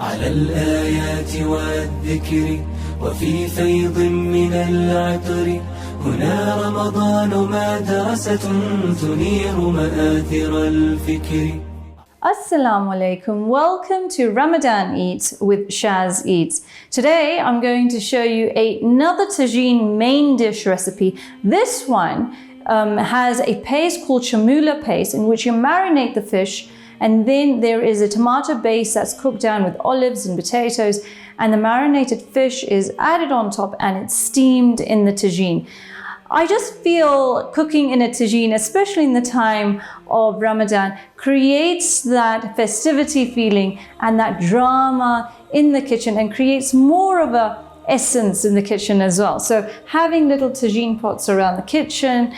على الآيات والذكر وفي فيض من العطر هنا رمضان مدرسة تنير مآثر الفكر. Assalamu alaikum. Welcome to Ramadan Eats with Shaz Eats. Today I'm going to show you another tagine main dish recipe. This one has a paste called chamula paste in which you marinate the fish, and then there is a tomato base that's cooked down with olives and potatoes, and the marinated fish is added on top and it's steamed in the tagine. I just feel cooking in a tagine, especially in the time of Ramadan, creates that festivity feeling and that drama in the kitchen and creates more of a essence in the kitchen as well. So having little tagine pots around the kitchen,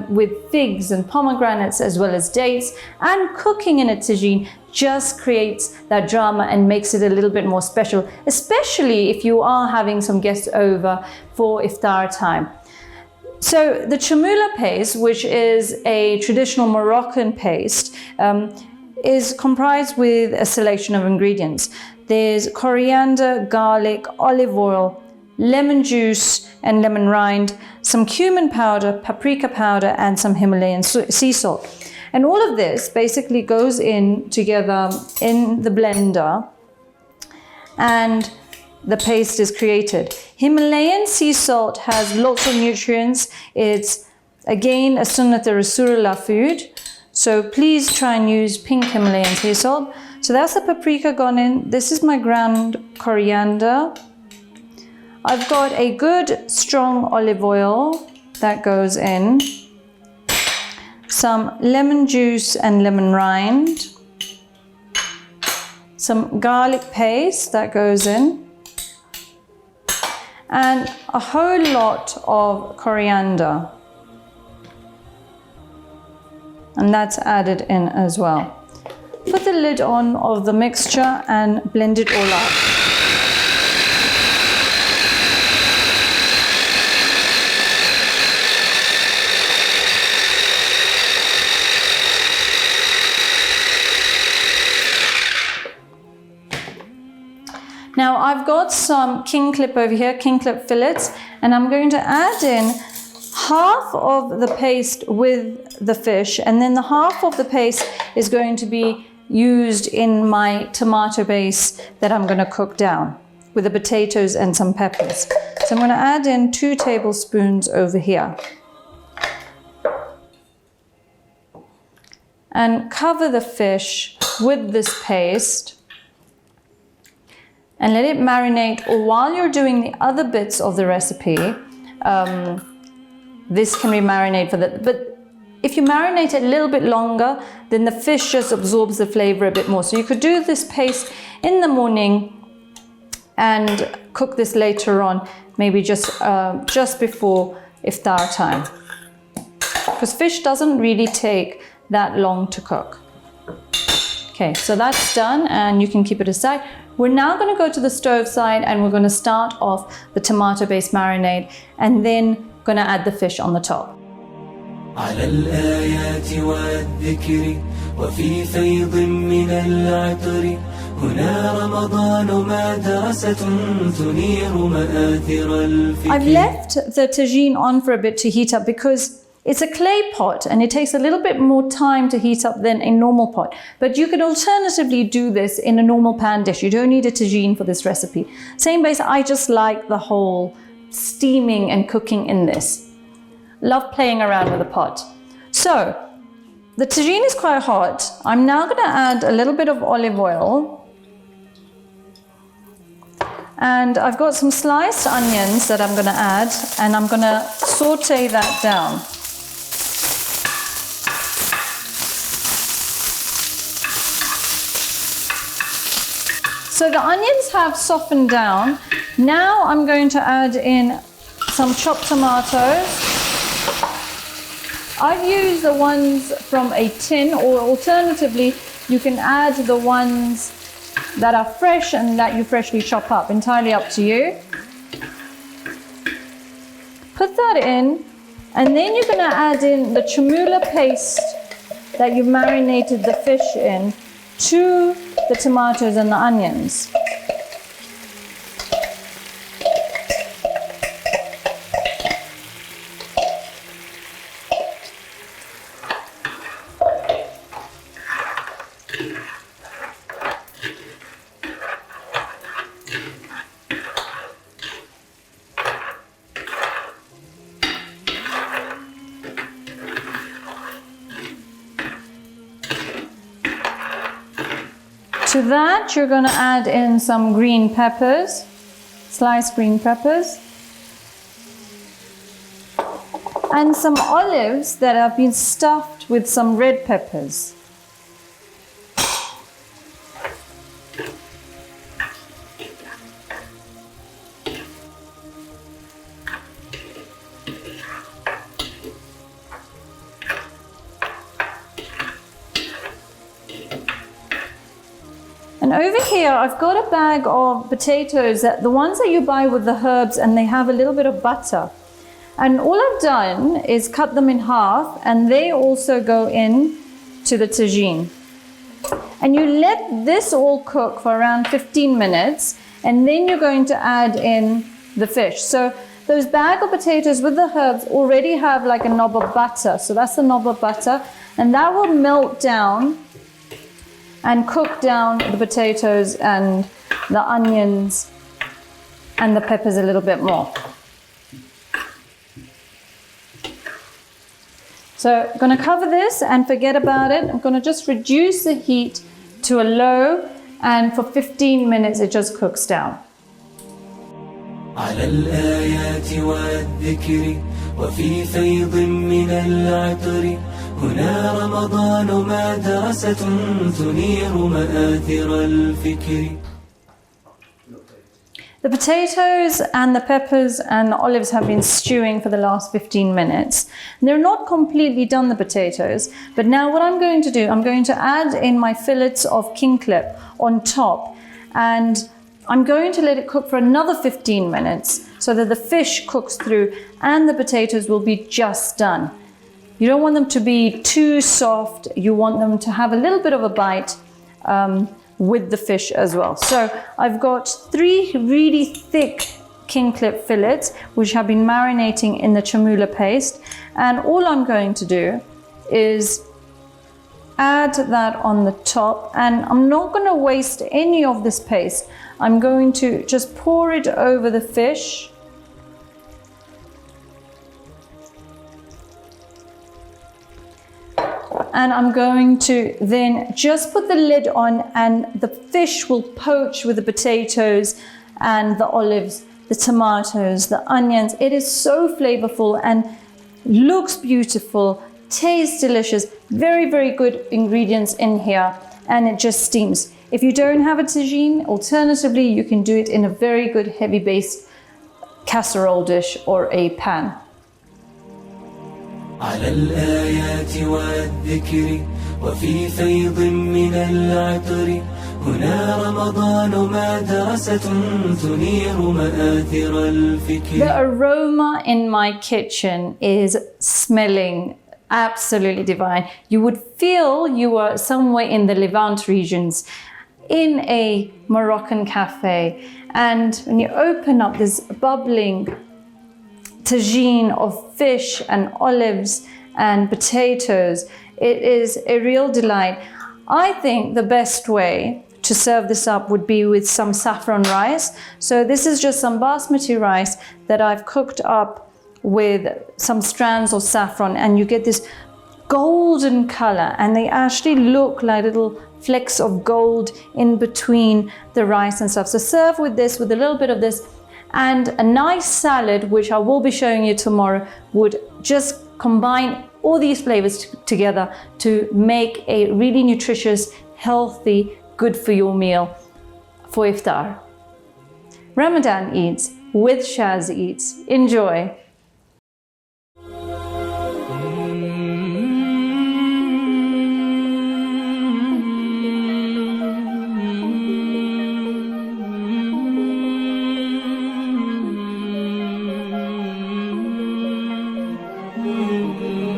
with figs and pomegranates as well as dates, and cooking in a tagine just creates that drama and makes it a little bit more special, especially if you are having some guests over for iftar time. So the chamula paste, which is a traditional Moroccan paste, is comprised with a selection of ingredients. There's coriander, garlic, olive oil, lemon juice and lemon rind, some cumin powder, paprika powder, and some Himalayan sea salt. And all of this basically goes in together in the blender and the paste is created. Himalayan sea salt has lots of nutrients. It's again a Sunnat Rasulullah food. So please try and use pink Himalayan sea salt. So that's the paprika gone in. This is my ground coriander. I've got a good strong olive oil that goes in. Some lemon juice and lemon rind. Some garlic paste that goes in. And a whole lot of coriander. And that's added in as well. Put the lid on of the mixture and blend it all up. Now I've got some king clip over here, king clip fillets, and I'm going to add in half of the paste with the fish, and then the half of the paste is going to be used in my tomato base that I'm going to cook down with the potatoes and some peppers. So I'm going to add in 2 tablespoons over here. And cover the fish with this paste. And let it marinate, or while you're doing the other bits of the recipe, this can be marinated but if you marinate it a little bit longer, then the fish just absorbs the flavor a bit more. So you could do this paste in the morning and cook this later on, maybe just before iftar time. Because fish doesn't really take that long to cook. Okay, so that's done and you can keep it aside. We're now going to go to the stove side and we're going to start off the tomato-based marinade and then going to add the fish on the top. على الآيات والذكر وفي فيض من العطر هنا رمضان مدرسة تنير مآثر الفكر. I've left the tagine on for a bit to heat up because it's a clay pot and it takes a little bit more time to heat up than a normal pot. But you could alternatively do this in a normal pan dish. You don't need a tagine for this recipe. Same base, I just like the whole steaming and cooking in this. Love playing around with the pot. So, the tagine is quite hot. I'm now going to add a little bit of olive oil. And I've got some sliced onions that I'm going to add, and I'm going to saute that down. So the onions have softened down. Now I'm going to add in some chopped tomatoes. I've used the ones from a tin, or alternatively, you can add the ones that are fresh and that you freshly chop up, entirely up to you. Put that in, and then you're going to add in the chamula paste that you've marinated the fish in, to the tomatoes and the onions. To that, you're going to add in some green peppers, sliced green peppers, and some olives that have been stuffed with some red peppers. And over here, I've got a bag of potatoes, the ones that you buy with the herbs, and they have a little bit of butter. And all I've done is cut them in half, and they also go in to the tagine. And you let this all cook for around 15 minutes, and then you're going to add in the fish. So those bag of potatoes with the herbs already have like a knob of butter. So that's the knob of butter, and that will melt down and cook down the potatoes and the onions and the peppers a little bit more. So I'm going to cover this and forget about it. I'm going to just reduce the heat to a low, and for 15 minutes it just cooks down. على الآيات والذكر وفي فيض من العطر هنا رمضان مدرسة تنير مآثر الفكر. The potatoes and the peppers and the olives have been stewing for the last 15 minutes. They're not completely done, the potatoes, but now what I'm going to do, I'm going to add in my fillets of king clip on top, and I'm going to let it cook for another 15 minutes so that the fish cooks through and the potatoes will be just done. You don't want them to be too soft. You want them to have a little bit of a bite with the fish as well. So I've got 3 really thick king clip fillets which have been marinating in the chamula paste, and all I'm going to do is add that on the top, and I'm not going to waste any of this paste. I'm going to just pour it over the fish. And I'm going to then just put the lid on, and the fish will poach with the potatoes and the olives, the tomatoes, the onions. It is so flavorful and looks beautiful, tastes delicious, very, very good ingredients in here, and it just steams. If you don't have a tagine, alternatively, you can do it in a very good heavy based casserole dish or a pan. على الآيات والذكر وفي فيض من العطر هنا رمضان مدرسة تنير مآثر الفكر. The aroma in my kitchen is smelling absolutely divine. You would feel you were somewhere in the Levant regions in a Moroccan cafe, and when you open up this bubbling tagine of fish and olives and potatoes, it is a real delight. I think the best way to serve this up would be with some saffron rice. So this is just some basmati rice that I've cooked up with some strands of saffron, and you get this golden color, and they actually look like little flecks of gold in between the rice and stuff. So serve with this, with a little bit of this, and a nice salad, which I will be showing you tomorrow, would just combine all these flavors together to make a really nutritious, healthy, good for you meal for iftar. Ramadan Eats with Shaz Eats. Enjoy.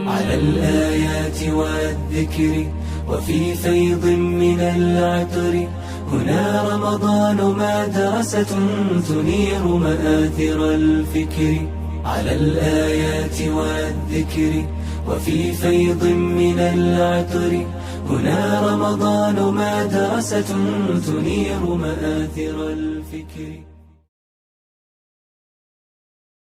على الآيات والذكر وفي فيض من العطر. هنا رمضان مدرسة تنير مآثر الفكر على الآيات والذكر. وفي فيض من العطر. هنا رمضان مدرسة تنير مآثر الفكر.